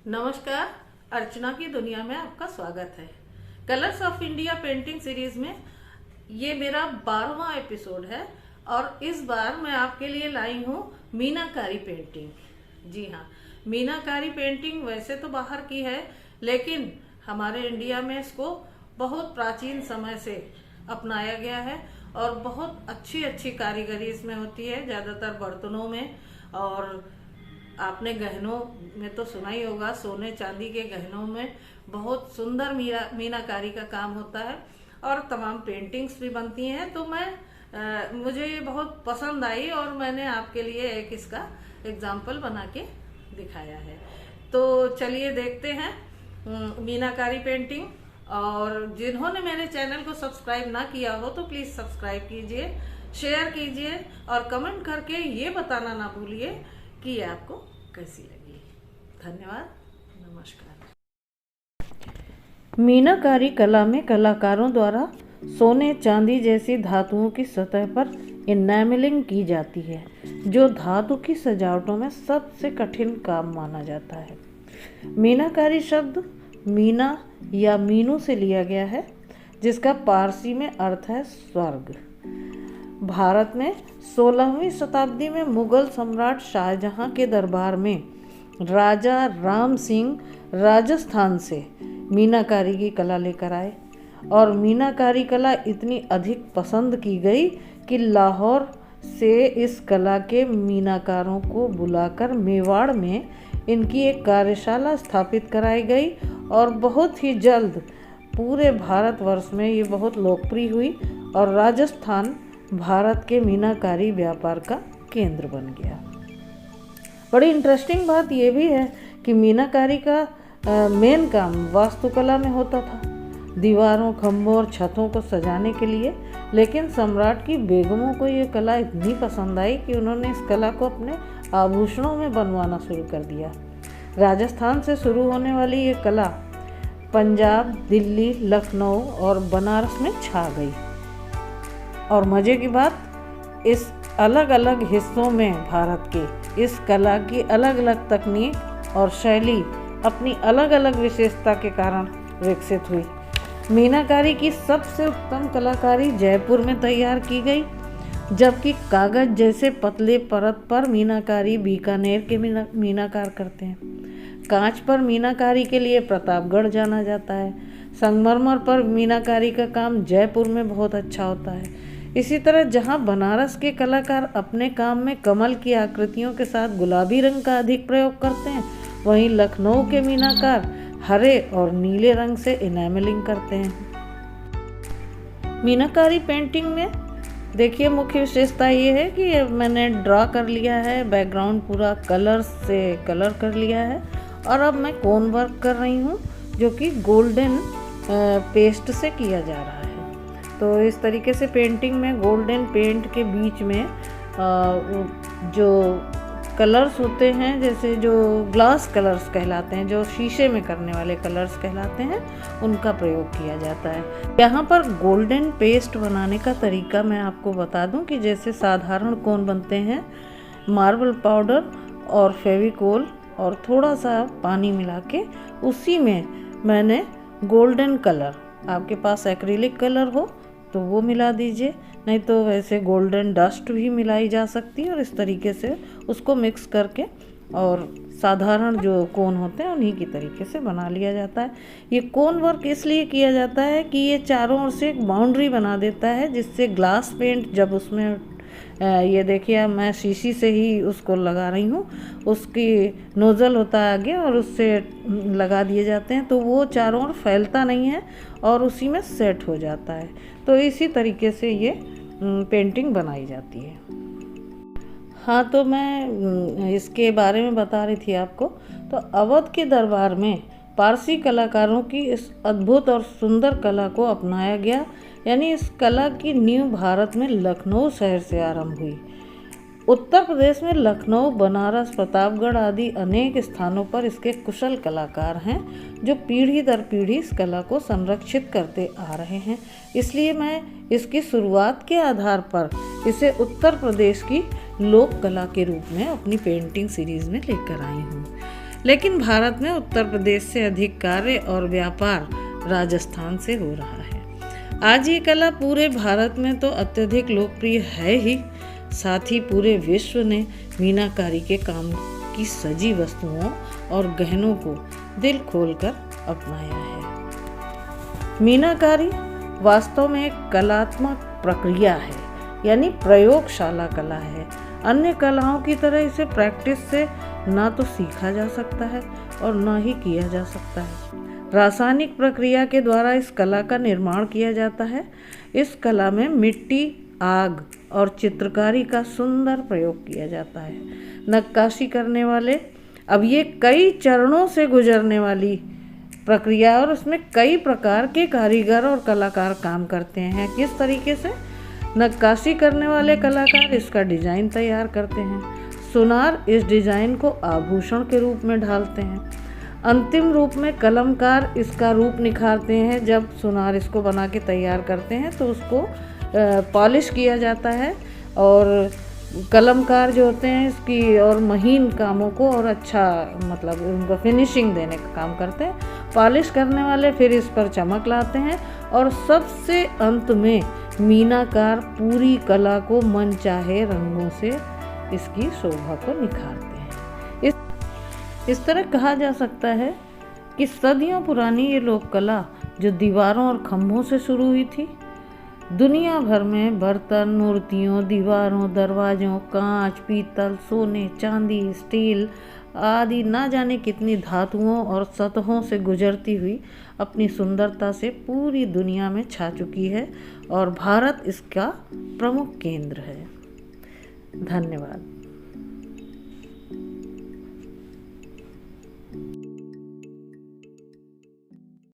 नमस्कार। अर्चना की दुनिया में आपका स्वागत है। Colours of India painting series में ये मेरा 12वां एपिसोड है और इस बार मैं आपके लिए लाई हूँ मीनाकारी पेंटिंग। जी हाँ, मीनाकारी पेंटिंग वैसे तो बाहर की है, लेकिन हमारे इंडिया में इसको बहुत प्राचीन समय से अपनाया गया है और बहुत अच्छी अच्छी कारीगरी इसमें होती है, ज़्यादातर बर्तनों में। और आपने गहनों में तो सुना ही होगा, सोने चांदी के गहनों में बहुत सुंदर मीनाकारी का काम होता है और तमाम पेंटिंग्स भी बनती हैं। तो मुझे ये बहुत पसंद आई और मैंने आपके लिए एक इसका एग्जाम्पल बना के दिखाया है। तो चलिए देखते हैं मीनाकारी पेंटिंग। और जिन्होंने मेरे चैनल को सब्सक्राइब ना किया हो तो प्लीज़ सब्सक्राइब कीजिए, शेयर कीजिए और कमेंट करके ये बताना ना भूलिए कि ये आपको कैसी लगी। धन्यवाद, नमस्कार। मीनाकारी कला में कलाकारों द्वारा सोने चांदी जैसी धातुओं की सतह पर इनैमलिंग की जाती है, जो धातु की सजावटों में सबसे कठिन काम माना जाता है। मीनाकारी शब्द मीना या मीनू से लिया गया है, जिसका पारसी में अर्थ है स्वर्ग। भारत में 16वीं शताब्दी में मुगल सम्राट शाहजहां के दरबार में राजा राम सिंह राजस्थान से मीनाकारी की कला लेकर आए और मीनाकारी कला इतनी अधिक पसंद की गई कि लाहौर से इस कला के मीनाकारों को बुलाकर मेवाड़ में इनकी एक कार्यशाला स्थापित कराई गई और बहुत ही जल्द पूरे भारतवर्ष में ये बहुत लोकप्रिय हुई और राजस्थान भारत के मीनाकारी व्यापार का केंद्र बन गया। बड़ी इंटरेस्टिंग बात यह भी है कि मीनाकारी का मेन काम वास्तुकला में होता था, दीवारों, खंभों और छतों को सजाने के लिए। लेकिन सम्राट की बेगमों को ये कला इतनी पसंद आई कि उन्होंने इस कला को अपने आभूषणों में बनवाना शुरू कर दिया। राजस्थान से शुरू होने वाली ये कला पंजाब, दिल्ली, लखनऊ और बनारस में छा गई। और मज़े की बात, इस अलग अलग हिस्सों में भारत के इस कला की अलग अलग तकनीक और शैली अपनी अलग अलग विशेषता के कारण विकसित हुई। मीनाकारी की सबसे उत्तम कलाकारी जयपुर में तैयार की गई, जबकि कागज जैसे पतले परत पर मीनाकारी बीकानेर के मीनाकार करते हैं। कांच पर मीनाकारी के लिए प्रतापगढ़ जाना जाता है। संगमरमर पर मीनाकारी का काम जयपुर में बहुत अच्छा होता है। इसी तरह जहां बनारस के कलाकार अपने काम में कमल की आकृतियों के साथ गुलाबी रंग का अधिक प्रयोग करते हैं, वहीं लखनऊ के मीनाकार हरे और नीले रंग से इनैमलिंग करते हैं। मीनाकारी पेंटिंग में देखिए मुख्य विशेषता ये है कि मैंने ड्रा कर लिया है, बैकग्राउंड पूरा कलर से कलर कर लिया है और अब मैं कोन वर्क कर रही हूँ, जो कि गोल्डन पेस्ट से किया जा रहा है। तो इस तरीके से पेंटिंग में गोल्डन पेंट के बीच में जो कलर्स होते हैं, जैसे जो ग्लास कलर्स कहलाते हैं, जो शीशे में करने वाले कलर्स कहलाते हैं, उनका प्रयोग किया जाता है। यहाँ पर गोल्डन पेस्ट बनाने का तरीका मैं आपको बता दूं कि जैसे साधारण कोन बनते हैं, मार्बल पाउडर और फेविकोल और थोड़ा सा पानी मिला के उसी में मैंने गोल्डन कलर, आपके पास एक्रिलिक कलर हो तो वो मिला दीजिए, नहीं तो वैसे गोल्डन डस्ट भी मिलाई जा सकती है। और इस तरीके से उसको मिक्स करके और साधारण जो कोन होते हैं उन्हीं की तरीके से बना लिया जाता है। ये कोन वर्क इसलिए किया जाता है कि ये चारों ओर से एक बाउंड्री बना देता है, जिससे ग्लास पेंट जब उसमें ये देखिए मैं शीशी से ही उसको लगा रही हूँ, उसकी नोज़ल होता है आगे और उससे लगा दिए जाते हैं, तो वो चारों ओर फैलता नहीं है और उसी में सेट हो जाता है। तो इसी तरीके से ये पेंटिंग बनाई जाती है। हाँ, तो मैं इसके बारे में बता रही थी आपको। तो अवध के दरबार में पारसी कलाकारों की इस अद्भुत और सुंदर कला को अपनाया गया, यानी इस कला की नींव भारत में लखनऊ शहर से आरंभ हुई। उत्तर प्रदेश में लखनऊ, बनारस, प्रतापगढ़ आदि अनेक स्थानों पर इसके कुशल कलाकार हैं, जो पीढ़ी दर पीढ़ी इस कला को संरक्षित करते आ रहे हैं। इसलिए मैं इसकी शुरुआत के आधार पर इसे उत्तर प्रदेश की लोक कला के रूप में अपनी पेंटिंग सीरीज़ में लेकर आई हूँ। लेकिन भारत में उत्तर प्रदेश से अधिक कार्य और व्यापार राजस्थान से हो रहा है। आज ये कला पूरे भारत में तो अत्यधिक लोकप्रिय है ही, साथ ही पूरे विश्व ने मीनाकारी के काम की सजी वस्तुओं और गहनों को दिल खोलकर अपनाया है। मीनाकारी वास्तव में एक कलात्मक प्रक्रिया है, यानी प्रयोगशाला कला है। अन्य कलाओं की तरह इसे प्रैक्टिस से ना तो सीखा जा सकता है और ना ही किया जा सकता है। रासायनिक प्रक्रिया के द्वारा इस कला का निर्माण किया जाता है। इस कला में मिट्टी, आग और चित्रकारी का सुंदर प्रयोग किया जाता है। नक्काशी करने वाले, अब ये कई चरणों से गुजरने वाली प्रक्रिया और उसमें कई प्रकार के कारीगर और कलाकार काम करते हैं। किस तरीके से? नक्काशी करने वाले कलाकार इसका डिजाइन तैयार करते हैं। सुनार इस डिजाइन को आभूषण के रूप में ढालते हैं। अंतिम रूप में कलमकार इसका रूप निखारते हैं। जब सुनार इसको बना के तैयार करते हैं तो उसको पॉलिश किया जाता है और कलमकार जो होते हैं इसकी और महीन कामों को और अच्छा मतलब उनको फिनिशिंग देने का काम करते हैं। पॉलिश करने वाले फिर इस पर चमक लाते हैं और सबसे अंत में मीनाकार पूरी कला को मनचाहे रंगों से इसकी शोभा को निखारते हैं। इस तरह कहा जा सकता है कि सदियों पुरानी ये लोक कला जो दीवारों और खंभों से शुरू हुई थी, दुनिया भर में बर्तन, मूर्तियों, दीवारों, दरवाजों, कांच, पीतल, सोने, चांदी, स्टील आदि ना जाने कितनी धातुओं और सतहों से गुजरती हुई अपनी सुंदरता से पूरी दुनिया में छा चुकी है और भारत इसका प्रमुख केंद्र है। धन्यवाद।